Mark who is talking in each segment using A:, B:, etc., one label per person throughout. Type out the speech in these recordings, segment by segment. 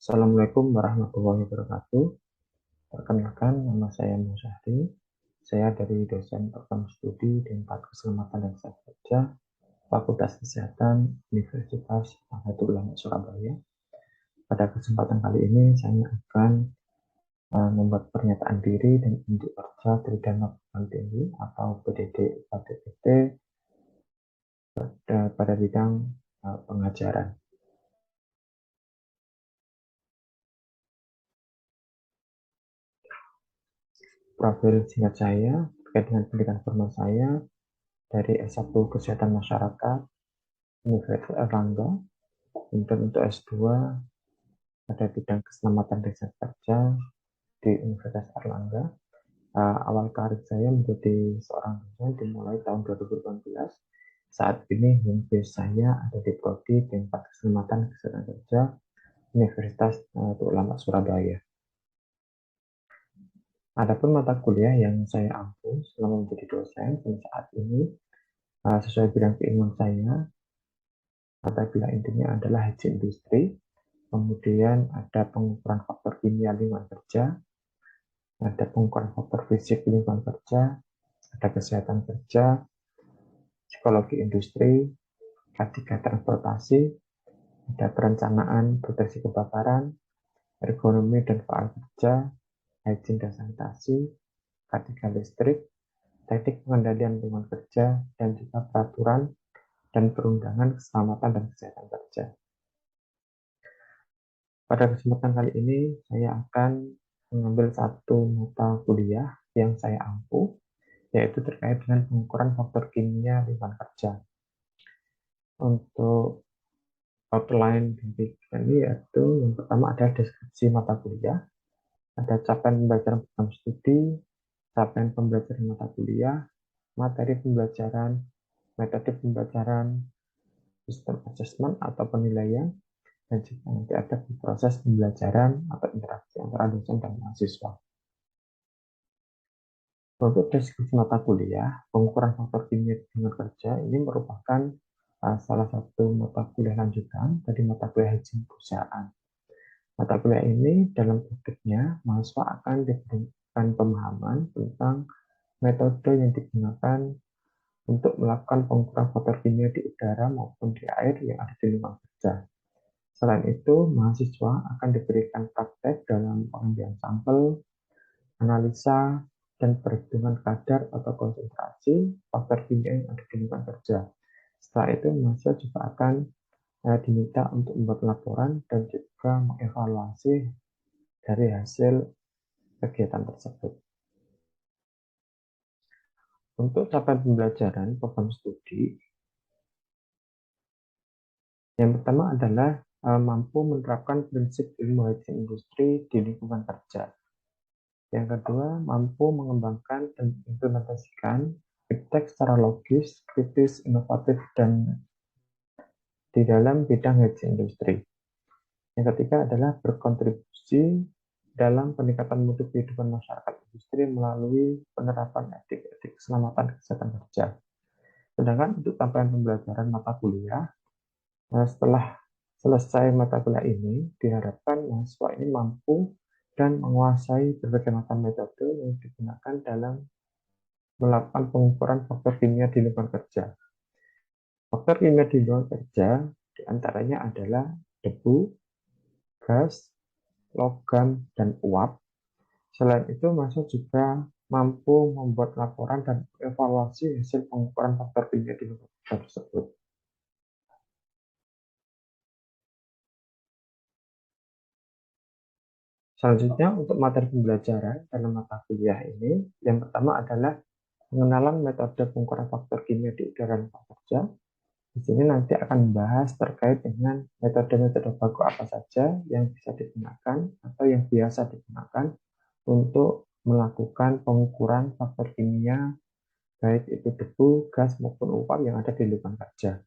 A: Assalamualaikum warahmatullahi wabarakatuh. Perkenalkan, nama saya Musyahdi. Saya dari dosen program studi di 4 Keselamatan dan Sehat Kerja, Fakultas Kesehatan, Universitas Nahdlatul Ulama Surabaya. Pada kesempatan kali ini, saya akan membuat pernyataan diri dan unjuk kerja Tridharma Perguruan Tinggi atau PDD UKT pada bidang pengajaran. Profil singkat saya terkait dengan pendidikan formal saya dari S1 Kesehatan Masyarakat Universitas Erlangga, kemudian untuk S2 pada bidang keselamatan riset kerja di Universitas Erlangga. Awal karir saya menjadi seorang dosen dimulai tahun 2018. Saat ini home base saya ada di Prodi D4 Keselamatan Kesehatan Kerja Universitas Nahdlatul Ulama Surabaya. Adapun mata kuliah yang saya ampu selama menjadi dosen dan saat ini sesuai bidang keilmuan saya, mata kuliah intinya adalah haji industri, kemudian ada pengukuran faktor kimia lingkungan kerja, ada pengukuran faktor fisik lingkungan kerja, ada kesehatan kerja, psikologi industri, K3 transportasi, ada perencanaan proteksi kebakaran, ergonomi dan faal kerja, hygiene dan sanitasi, K3 listrik, teknik pengendalian lingkungan kerja, dan juga peraturan dan perundangan keselamatan dan kesehatan kerja. Pada kesempatan kali ini, saya akan mengambil satu mata kuliah yang saya ampu, yaitu terkait dengan pengukuran faktor kimia lingkungan kerja. Untuk outline dari ini yaitu yang pertama ada deskripsi mata kuliah, ada capaian pembelajaran program studi, capaian pembelajaran mata kuliah, materi pembelajaran, metode pembelajaran, sistem assessment atau penilaian, dan juga nanti ada proses pembelajaran atau interaksi antara dosen dan mahasiswa. Untuk deskripsi mata kuliah, pengukuran faktor kimia lingkungan kerja ini merupakan salah satu mata kuliah lanjutan dari mata kuliah haji perusahaan. Mata kuliah ini dalam praktiknya mahasiswa akan diberikan pemahaman tentang metode yang digunakan untuk melakukan pengukuran faktor kimia di udara maupun di air yang ada di lingkungan kerja. Selain itu, mahasiswa akan diberikan praktek dalam pengambilan sampel, analisa, dan perhitungan kadar atau konsentrasi faktor kimia yang ada di lingkungan kerja. Setelah itu, mahasiswa juga akan diminta untuk membuat laporan dan juga mengevaluasi dari hasil kegiatan tersebut. Untuk capaian pembelajaran program studi, yang pertama adalah mampu menerapkan prinsip ilmu haji industri di lingkungan kerja. Yang kedua, mampu mengembangkan dan implementasikan iptek secara logis, kritis, inovatif, dan di dalam bidang haji industri. Yang ketiga adalah berkontribusi dalam peningkatan mutu kehidupan masyarakat industri melalui penerapan etik-etik keselamatan kesehatan kerja. Sedangkan untuk capaian pembelajaran mata kuliah, setelah selesai mata kuliah ini, diharapkan mahasiswa ini mampu dan menguasai berbagai macam metode yang digunakan dalam melakukan pengukuran faktor kimia di lingkungan kerja. Faktor kimia di lingkungan kerja diantaranya adalah debu, gas, logam, dan uap. Selain itu, mahasiswa juga mampu membuat laporan dan evaluasi hasil pengukuran faktor kimia di lingkungan kerja tersebut. Selanjutnya, untuk materi pembelajaran dalam mata kuliah ini, yang pertama adalah pengenalan metode pengukuran faktor kimia di udara lingkungan kerja. Di sini nanti akan membahas terkait dengan metode-metode baku apa saja yang bisa digunakan atau yang biasa digunakan untuk melakukan pengukuran faktor kimia, baik itu debu, gas, maupun uap yang ada di lingkungan kerja.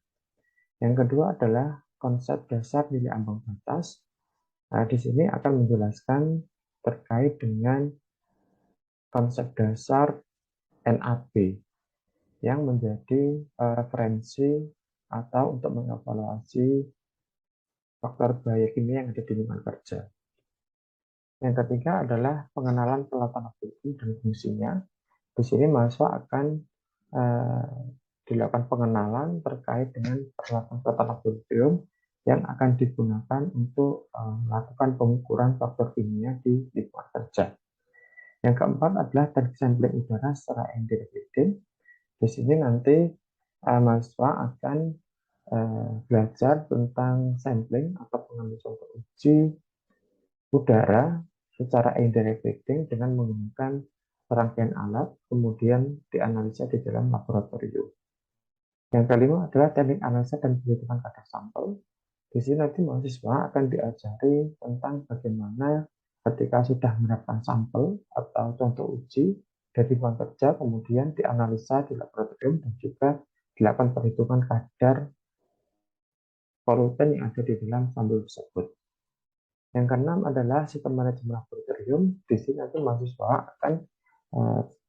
A: Yang kedua adalah konsep dasar nilai ambang batas. Nah, di sini akan menjelaskan terkait dengan konsep dasar NAB yang menjadi referensi atau untuk mengevaluasi faktor bahaya kimia yang ada di lingkungan kerja. Yang ketiga adalah pengenalan peralatan laboratorium dan fungsinya. Di sini mahasiswa akan dilakukan pengenalan terkait dengan peralatan-peralatan laboratorium yang akan digunakan untuk melakukan pengukuran faktor kimia di lingkungan kerja. Yang keempat adalah teknik sampling udara secara indirect reading. Di sini nanti mahasiswa akan belajar tentang sampling atau pengambil contoh uji udara secara indirect reading dengan menggunakan serangkaian alat, kemudian dianalisa di dalam laboratorium. Yang kelima adalah teknik analisa dan penghitungan kadar sampel. Di sini nanti mahasiswa akan diajari tentang bagaimana ketika sudah mendapatkan sampel atau contoh uji dari lingkungan kerja, kemudian dianalisa di laboratorium dan juga dilakukan perhitungan kadar polutan yang ada di dalam sampel tersebut. Yang keenam adalah sistem manajemen laboratorium. Di sini nanti mahasiswa akan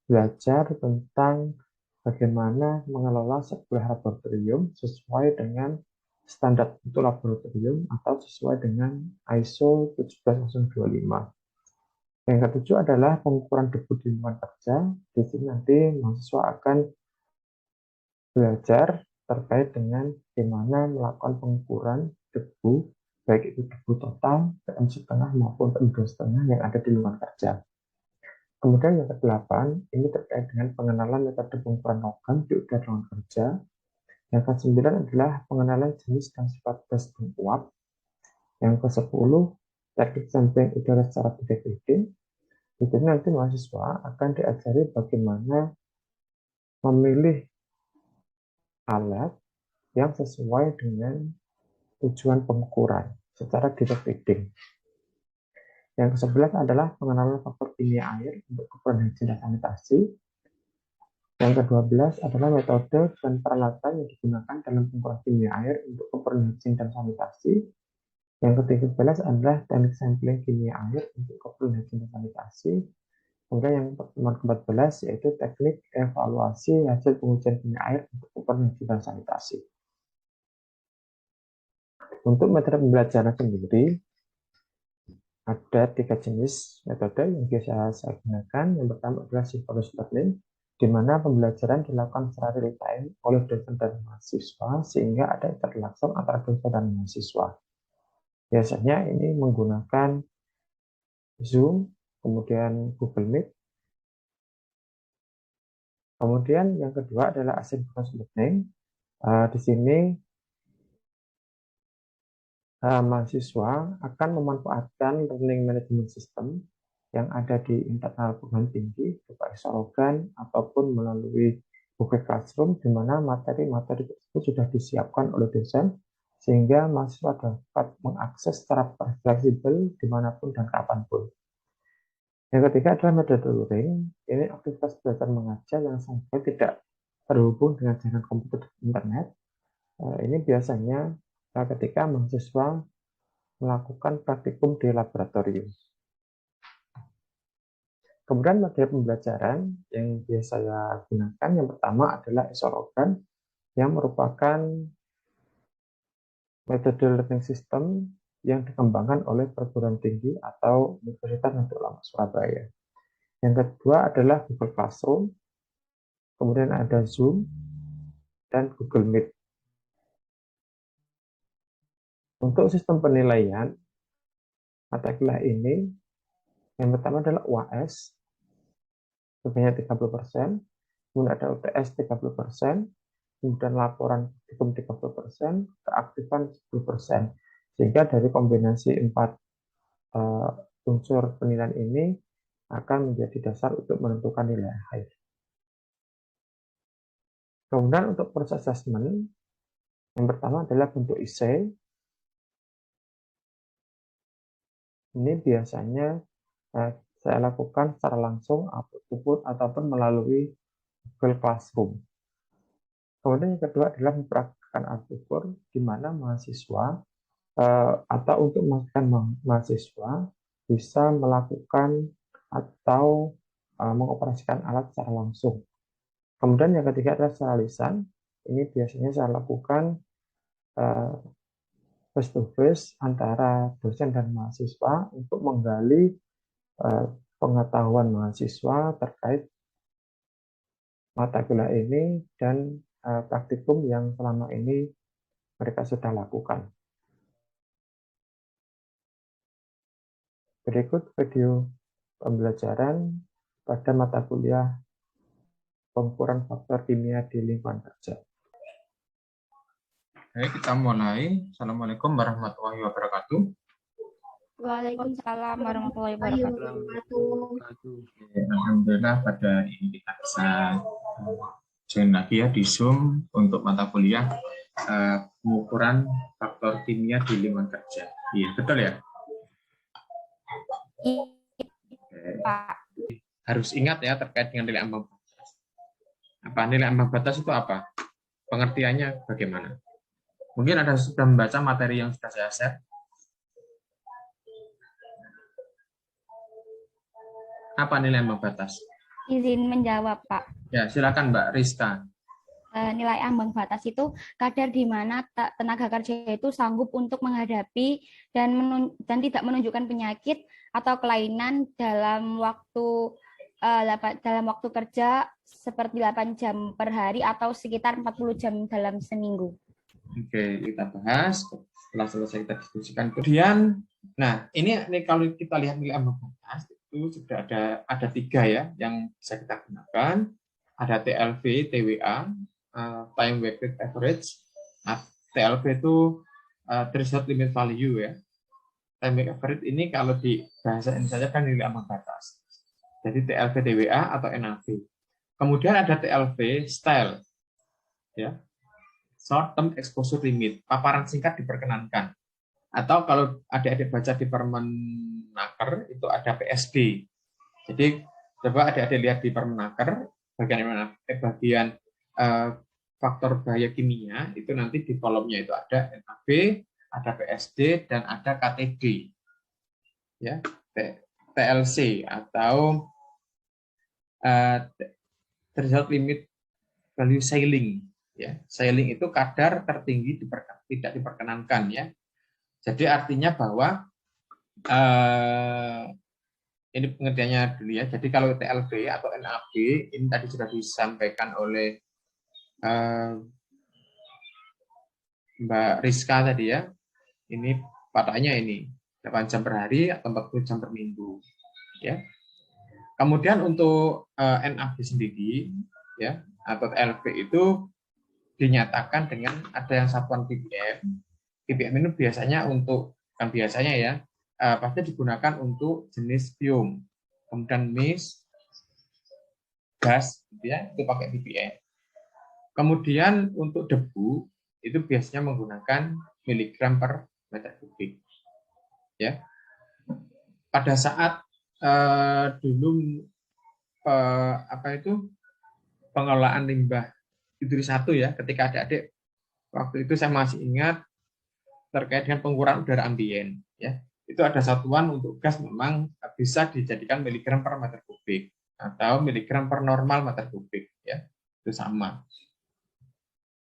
A: belajar tentang bagaimana mengelola sebuah laboratorium sesuai dengan standar untuk laboratorium atau sesuai dengan ISO 17025. Yang ketujuh adalah pengukuran debu di lingkungan kerja. Di sini nanti mahasiswa akan belajar terkait dengan bagaimana melakukan pengukuran debu, baik itu debu total, PM1,5 maupun PM2,5 yang ada di lingkungan kerja. Kemudian yang kedelapan, ini terkait dengan pengenalan metode pengukuran logam di udara ruangan kerja. Yang kesembilan adalah pengenalan jenis dan sifat gas dan uap. Yang ke-10, teknik sampling udara secara direct reading. Di sini nanti mahasiswa akan diajari bagaimana memilih alat yang sesuai dengan tujuan pengukuran secara direct reading. Yang ke-11 adalah pengenalan faktor kimia air untuk keperluan higiene dan sanitasi. Yang ke-12 adalah metode dan peralatan yang digunakan dalam pengukuran kimia air untuk keperluan higiene dan sanitasi. Yang ke-13 adalah teknik sampling kimia air untuk keperluan higiene dan sanitasi. Kemudian yang ke-14 yaitu teknik evaluasi hasil pengujian kimia air untuk keperluan higiene dan sanitasi. Untuk metode pembelajaran sendiri, ada 3 jenis metode yang biasa saya gunakan. Yang pertama adalah synchronous learning, di mana pembelajaran dilakukan secara real time oleh dosen dan mahasiswa sehingga ada interaksi antara dosen dan mahasiswa. Biasanya ini menggunakan Zoom, kemudian Google Meet. Kemudian yang kedua adalah asynchronous learning. Di sini mahasiswa akan memanfaatkan learning management system yang ada di internal perguruan tinggi, berupa Exologan ataupun melalui Google Classroom, di mana materi-materi tersebut sudah disiapkan oleh dosen, sehingga mahasiswa dapat mengakses secara fleksibel dimanapun dan kapanpun. Yang ketiga adalah metode luring. Ini aktivitas belajar mengajar yang sampai tidak terhubung dengan jaringan komputer dan internet. Ini biasanya ketika mahasiswa melakukan praktikum di laboratorium. Kemudian metode pembelajaran yang biasa saya gunakan yang pertama adalah Exologan, yang merupakan metode learning system yang dikembangkan oleh perguruan tinggi atau Universitas Nahdlatul Ulama Surabaya. Yang kedua adalah Google Classroom, kemudian ada Zoom, dan Google Meet. Untuk sistem penilaian mata kuliah ini, yang pertama adalah UAS, sebanyak 30%, kemudian ada UTS 30%, kemudian laporan praktikum 30%, keaktifan 10%. Sehingga dari kombinasi 4 unsur penilaian ini akan menjadi dasar untuk menentukan nilai akhir. Kemudian untuk proses assessment, yang pertama adalah bentuk essay. Ini biasanya saya lakukan secara langsung ataupun melalui Google Classroom. Kemudian yang kedua adalah mempraktikkan artikel, di mana mahasiswa atau untuk memastikan mahasiswa bisa melakukan atau mengoperasikan alat secara langsung. Kemudian yang ketiga adalah secara lisan. Ini biasanya saya lakukan face to face antara dosen dan mahasiswa untuk menggali pengetahuan mahasiswa terkait mata kuliah ini dan praktikum yang selama ini mereka sudah lakukan. Berikut video pembelajaran pada mata kuliah pengukuran faktor kimia di lingkungan kerja.
B: Oke, kita mulai. Assalamualaikum warahmatullahi wabarakatuh.
C: Waalaikumsalam warahmatullahi wabarakatuh.
B: Alhamdulillah pada ini kita bisa join lagi ya di Zoom untuk mata kuliah pengukuran faktor kimia di lingkungan kerja. Iya, betul ya?
C: Pak.
B: Harus ingat ya terkait dengan nilai ambang batas. Apa nilai ambang batas itu apa? Pengertiannya bagaimana? Mungkin ada sudah membaca materi yang sudah saya share. Apa nilai ambang batas?
C: Izin menjawab, Pak.
B: Ya, silakan Mbak Rizka.
C: Nilai ambang batas itu kadar di mana tenaga kerja itu sanggup untuk menghadapi dan tidak menunjukkan penyakit atau kelainan dalam waktu kerja seperti 8 jam per hari atau sekitar 40 jam dalam seminggu.
B: Oke, kita bahas. Setelah selesai kita diskusikan. Kemudian, nah ini kalau kita lihat nilai ambang batas itu sudah ada 3 ya yang bisa kita gunakan. Ada TLV, TWA, time weighted average. TLV itu threshold limit value ya. Time weighted average ini kalau di bahasa ini saja kan nilai ambang batas. Jadi TLV, TWA atau NAV. Kemudian ada TLV style ya. Short term exposure limit, paparan singkat diperkenankan. Atau kalau adik-adik baca di Permenaker itu ada PSD. Jadi coba adik-adik lihat di Permenaker bagian faktor bahaya kimia itu nanti di kolomnya itu ada NAB, ada PSD dan ada KTD. Ya, TLC atau threshold limit value ceiling. Ya, ceiling itu kadar tertinggi tidak diperkenankan ya. Jadi artinya bahwa ini pengertiannya dulu ya. Jadi kalau TLV atau NAB ini tadi sudah disampaikan oleh Mbak Rizka tadi ya. Ini patokannya ini 8 jam per hari atau 40 jam per minggu ya. Kemudian untuk NAB sendiri ya atau TLV itu dinyatakan dengan ada yang satuan ppm. ppm itu biasanya untuk kan biasanya ya pasti digunakan untuk jenis fume, kemudian mix, gas, gitu ya, itu pakai ppm. Kemudian untuk debu itu biasanya menggunakan miligram per meter kubik. Ya, pada saat dulu pengelolaan limbah Duri 1 ya, ketika adik-adik waktu itu saya masih ingat terkait dengan pengukuran udara ambien ya. Itu ada satuan untuk gas memang bisa dijadikan miligram per meter kubik atau miligram per normal meter kubik ya. Itu sama.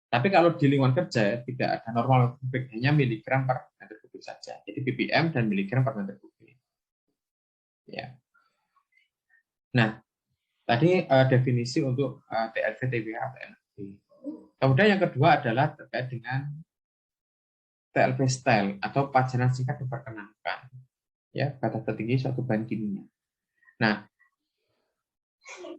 B: Tapi kalau di lingkungan kerja tidak ada normal kubik, hanya miligram per meter kubik saja. Jadi ppm dan miligram per meter kubik. Ya. Nah, tadi definisi untuk TLV, TWA atau NAB. Kemudian yang kedua adalah terkait dengan TLV style atau pajanan singkat diperkenankan. Ya, batas tertinggi suatu bahan kimia. Nah,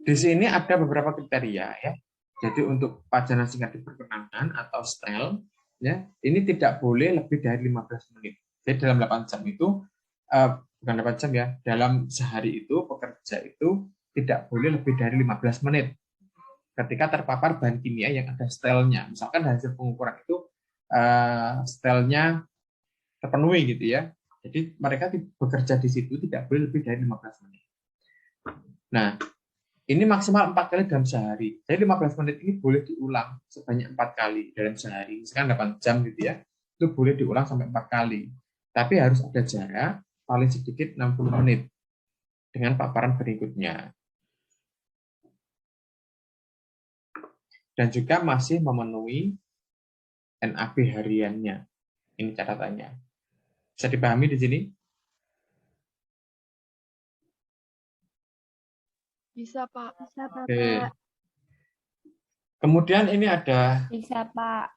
B: di sini ada beberapa kriteria ya. Jadi untuk pajanan singkat diperkenankan atau style ya, ini tidak boleh lebih dari 15 menit. Jadi dalam 8 jam itu bukan 8 jam ya, dalam sehari itu pekerja itu tidak boleh lebih dari 15 menit ketika terpapar bahan kimia yang ada stylenya. Misalkan hasil pengukuran itu stylenya terpenuhi gitu ya. Jadi mereka bekerja di situ tidak boleh lebih dari 15 menit. Nah, ini maksimal 4 kali dalam sehari. Jadi 15 menit ini boleh diulang sebanyak 4 kali dalam sehari. Misalkan 8 jam gitu ya, itu boleh diulang sampai 4 kali. Tapi harus ada jarak paling sedikit 60 menit dengan paparan berikutnya. Dan juga masih memenuhi NAB hariannya. Ini catatannya. Bisa dipahami di sini?
D: Bisa, Pak. Bisa, Pak.
B: Oke. Kemudian ini ada
C: Bisa, Pak.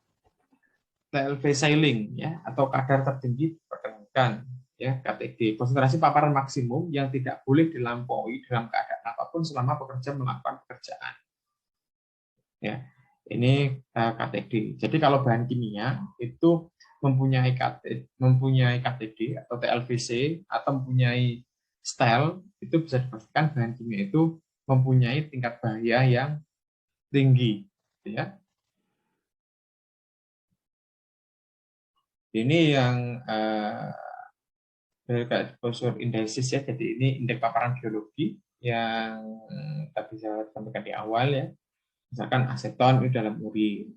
B: TLV sailing ya, atau kadar tertinggi diperkenankan ya, KTD, konsentrasi paparan maksimum yang tidak boleh dilampaui dalam keadaan apapun selama pekerja melakukan pekerjaan. Ya, ini KTD. Jadi kalau bahan kimia itu mempunyai KTD atau TLVC atau mempunyai STEL, itu bisa dipastikan bahan kimia itu mempunyai tingkat bahaya yang tinggi, ya. Ini yang exposure indices ya, jadi ini indeks paparan biologi yang tadi saya sampaikan di awal ya. Misalkan aseton itu dalam urin,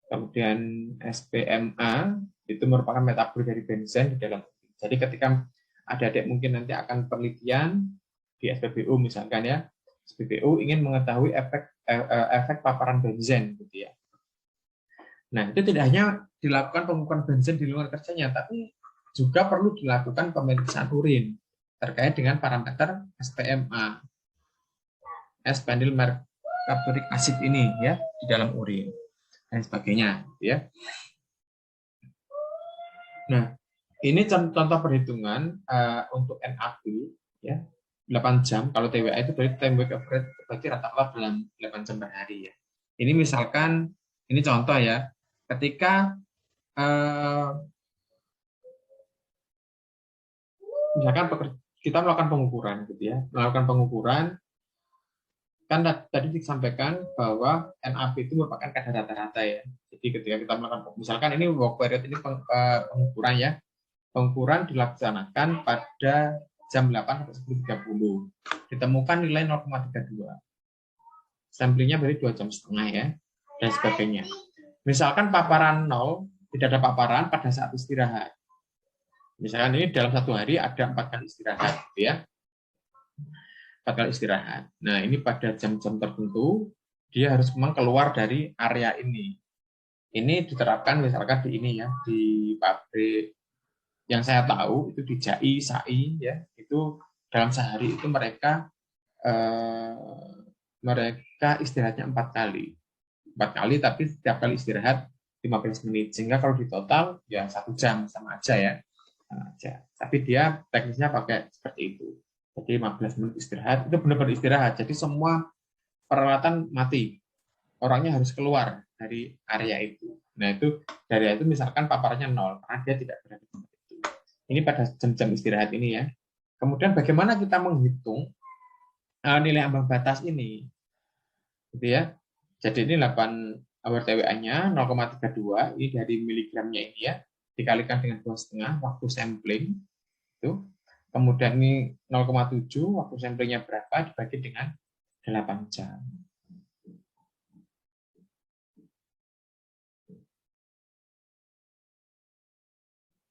B: kemudian SPMA itu merupakan metabolit dari benzen di dalam urin. Jadi ketika adik-adik mungkin nanti akan penelitian di SPBU misalkan ya, SPBU ingin mengetahui efek paparan benzen gitu ya. Nah, itu tidak hanya dilakukan pengukuran benzen di lingkungan kerjanya, tapi juga perlu dilakukan pemeriksaan urin terkait dengan parameter SPMA, S-pentyl mercapturic acid ini ya di dalam urin dan sebagainya ya. Nah, ini contoh perhitungan untuk NAB ya, 8 jam. Kalau TWA itu berarti time wake average, berarti rata-rata dalam 8 jam per hari ya. Ini misalkan, ini contoh ya, ketika misalkan kita melakukan pengukuran gitu ya, melakukan pengukuran, kan tadi disampaikan bahwa NAB itu merupakan kadar rata-rata ya. Jadi ketika kita melakukan, misalkan ini work period ini pengukuran ya, pengukuran dilaksanakan pada jam 8 sampai 10.30, ditemukan nilai 0,32, samplingnya berarti 2,5 jam ya, dan sebagainya. Misalkan paparan 0, tidak ada paparan pada saat istirahat. Misalkan ini dalam satu hari ada 4 kali istirahat, gitu ya. 4 kali istirahat. Nah, ini pada jam-jam tertentu, dia harus memang keluar dari area ini. Ini diterapkan misalkan di ini ya, di pabrik yang saya tahu itu di JAI, SAI ya, itu dalam sehari itu mereka istirahatnya 4 kali. 4 kali, tapi setiap kali istirahat 15 menit. Sehingga kalau di total ya 1 jam sama aja ya. Aja. Tapi dia teknisnya pakai seperti itu. Jadi 15 menit istirahat, itu benar-benar istirahat. Jadi semua peralatan mati. Orangnya harus keluar dari area itu. Nah, itu dari itu misalkan paparannya 0, karena dia tidak berada di tempat itu. Ini pada jam-jam istirahat ini ya. Kemudian bagaimana kita menghitung nilai ambang batas ini? Gitu ya. Jadi ini 8 hour TWA-nya 0,32, ini dari miligramnya ini ya, dikalikan dengan 2,5 waktu sampling itu. Kemudian ini 0,7, waktu samplingnya berapa dibagi dengan 8 jam.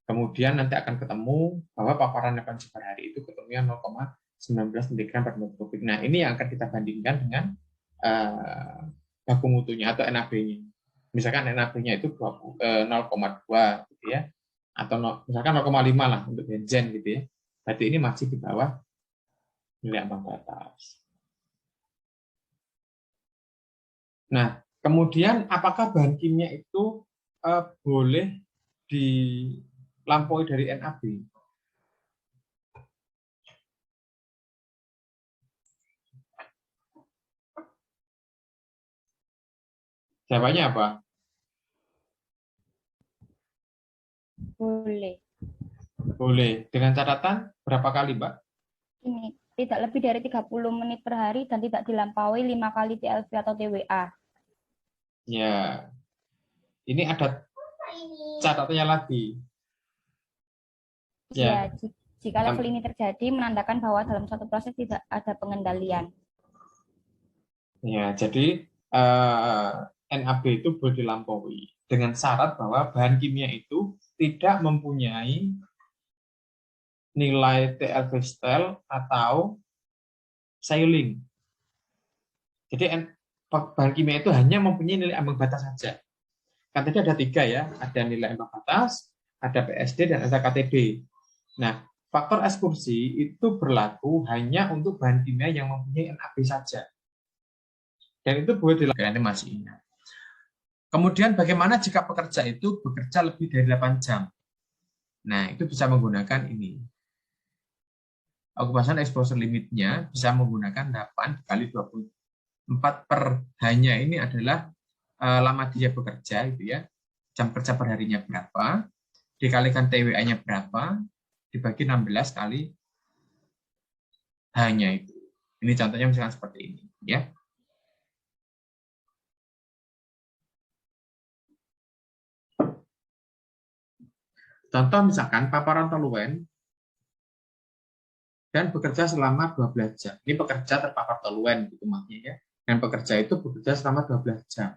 B: Kemudian nanti akan ketemu bahwa paparan 8 jam per hari itu ketemunya 0,19 mg per meter kubik. Nah, ini yang akan kita bandingkan dengan baku mutunya atau NAB-nya. Misalkan NAB-nya itu 0,2 gitu ya, atau misalkan 0,5 lah untuk benzen gitu ya. Berarti ini masih di bawah nilai ambang batas. Nah, kemudian apakah bahan kimia itu boleh dilampaui dari NAB? Jawabannya apa?
C: Boleh.
B: Boleh. Dengan catatan berapa kali, Mbak?
C: Ini tidak lebih dari 30 menit per hari dan tidak dilampaui 5 kali TLV atau TWA.
B: Ya. Ini ada catatannya lagi.
C: Ya, jika level ini terjadi menandakan bahwa dalam suatu proses tidak ada pengendalian.
B: Ya, jadi NAB itu boleh dilampaui dengan syarat bahwa bahan kimia itu tidak mempunyai nilai TLV STEL atau sailing. Jadi bahan kimia itu hanya mempunyai nilai ambang batas saja. Kan tadi ada 3 ya, ada nilai ambang batas, ada PSD dan ada KTB. Nah, faktor ekskursi itu berlaku hanya untuk bahan kimia yang mempunyai NAB saja. Dan itu boleh dilakukan, masih ingat. Kemudian bagaimana jika pekerja itu bekerja lebih dari 8 jam? Nah, itu bisa menggunakan ini. Occupational exposure limitnya bisa menggunakan 8 kali 24 per hanya ini adalah lama dia bekerja, gitu ya. Jam kerja per harinya berapa, dikalikan TWA-nya berapa, dibagi 16 kali hanya itu. Ini contohnya misalkan seperti ini, ya. Contoh misalkan paparan toluen dan bekerja selama 12 jam. Ini pekerja terpapar toluen gitu maksudnya ya. Dan pekerja itu bekerja selama 12 jam.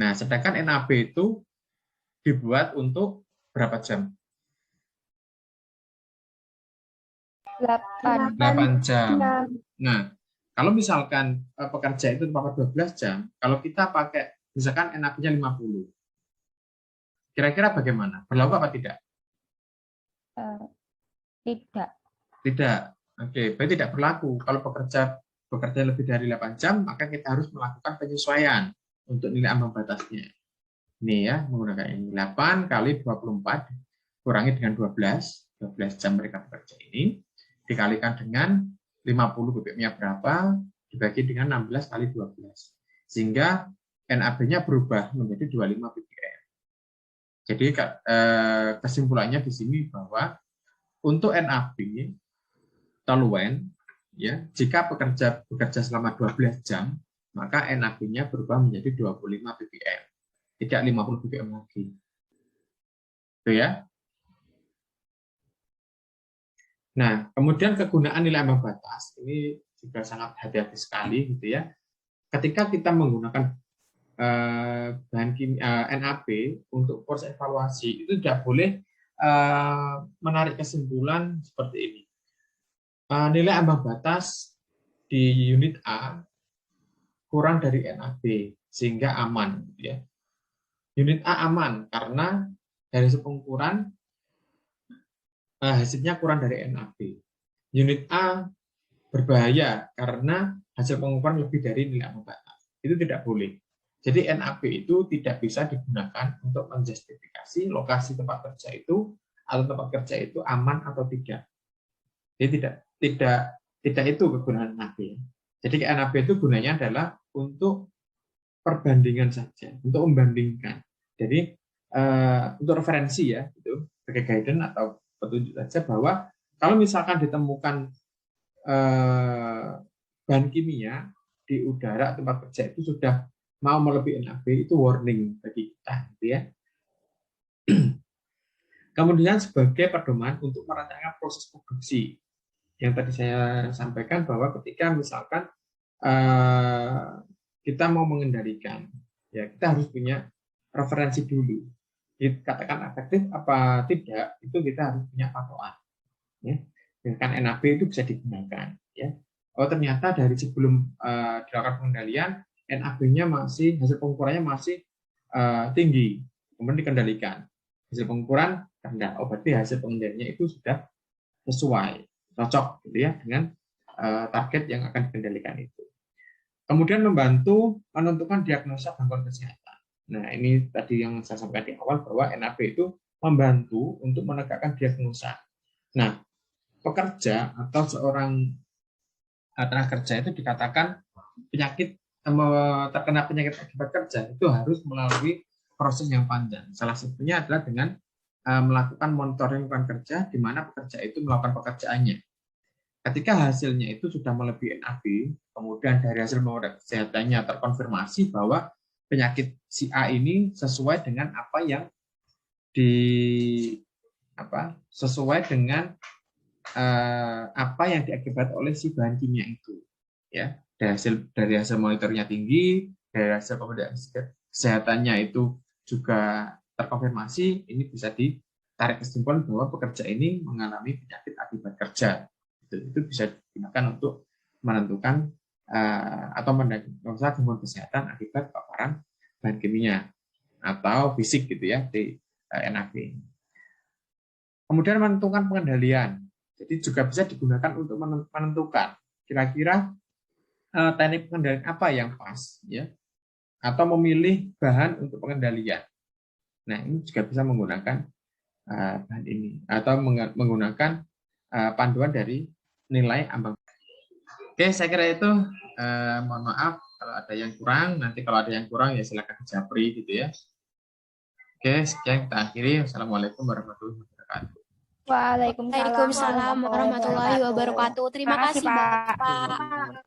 B: Nah, sedangkan NAB itu dibuat untuk berapa jam? 8 jam. Nah, kalau misalkan pekerja itu terpapar 12 jam, kalau kita pakai misalkan NAB-nya 50. Kira-kira bagaimana? Berlaku apa tidak?
C: Tidak.
B: Tidak. Oke, berarti tidak berlaku. Kalau bekerja lebih dari 8 jam, maka kita harus melakukan penyesuaian untuk nilai ambang batasnya. Ini ya, menggunakan ini 8 kali 24 kurangi dengan 12 jam mereka bekerja ini, dikalikan dengan 50 ppm-nya berapa, dibagi dengan 16 kali 12. Sehingga NAB-nya berubah menjadi 25 ppm. Jadi kesimpulannya di sini bahwa untuk NAB toluen, ya, jika pekerja bekerja selama 12 jam, maka NAB-nya berubah menjadi 25 ppm, tidak 50 ppm lagi. Itu ya. Nah, kemudian kegunaan nilai ambang batas ini juga sangat hati-hati sekali, gitu ya. Ketika kita menggunakan bahan kimia NAB untuk proses evaluasi, itu tidak boleh menarik kesimpulan seperti ini. Nilai ambang batas di unit A kurang dari NAB sehingga aman, gitu ya. Unit A aman karena dari pengukuran hasilnya kurang dari NAB. Unit A berbahaya karena hasil pengukuran lebih dari nilai ambang batas. Itu tidak boleh. Jadi NAB itu tidak bisa digunakan untuk menjustifikasi lokasi tempat kerja itu atau tempat kerja itu aman atau tidak. Jadi tidak itu kegunaan NAB. Jadi NAB itu gunanya adalah untuk perbandingan saja, untuk membandingkan. Jadi untuk referensi ya, itu sebagai guidance atau petunjuk saja bahwa kalau misalkan ditemukan bahan kimia di udara tempat kerja itu sudah mau melebihi NAB, itu warning bagi kita, gitu ya. Kemudian sebagai pedoman untuk merancang proses produksi, yang tadi saya sampaikan bahwa ketika misalkan kita mau mengendalikan, ya kita harus punya referensi dulu. Dikatakan efektif apa tidak, itu kita harus punya patokan. Ya. Dengan NAB itu bisa digunakan. Ya. Oh ternyata dari sebelum dilakukan pengendalian, NAB-nya masih, hasil pengukurannya masih tinggi, kemudian dikendalikan. Hasil pengukuran rendah, oh berarti hasil pengendaliannya itu sudah sesuai, cocok gitu ya dengan target yang akan dikendalikan itu. Kemudian membantu menentukan diagnosa gangguan kesehatan. Nah ini tadi yang saya sampaikan di awal bahwa NAB itu membantu untuk menegakkan diagnosa. Nah pekerja atau seorang tenaga kerja itu dikatakan penyakit terkena penyakit akibat kerja itu harus melalui proses yang panjang. Salah satunya adalah dengan melakukan monitoring lingkungan kerja di mana pekerja itu melakukan pekerjaannya. Ketika hasilnya itu sudah melebihi NAB, kemudian dari hasil pemeriksaan kesehatannya terkonfirmasi bahwa penyakit si A ini sesuai dengan apa yang sesuai dengan apa yang diakibat oleh si bahan kimia itu, ya. Dari hasil monitornya tinggi, dari hasil pemeriksaan kesehatannya itu juga terkonfirmasi, ini bisa ditarik kesimpulan bahwa pekerja ini mengalami penyakit akibat kerja. Itu bisa digunakan untuk menentukan atau mendiagnosa gangguan kesehatan akibat paparan bahan kimia atau fisik gitu ya, di NAB. Kemudian menentukan pengendalian. Jadi juga bisa digunakan untuk menentukan kira-kira teknik pengendalian apa yang pas, ya, atau memilih bahan untuk pengendalian. Nah, ini juga bisa menggunakan bahan ini atau menggunakan panduan dari nilai ambang. Oke, saya kira itu. Mohon maaf kalau ada yang kurang. Nanti kalau ada yang kurang ya silakan japri gitu ya. Oke, sekian kita akhiri. Wassalamualaikum warahmatullahi wabarakatuh.
E: Waalaikumsalam warahmatullahi wabarakatuh. Terima kasih Bapak.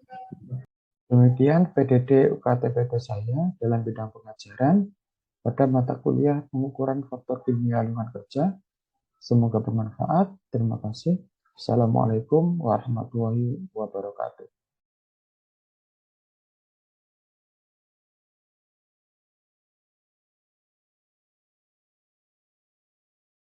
A: Demikian PDD UKT saya dalam bidang pengajaran pada mata kuliah pengukuran faktor kimia lingkungan kerja. Semoga bermanfaat. Terima kasih. Assalamualaikum warahmatullahi wabarakatuh.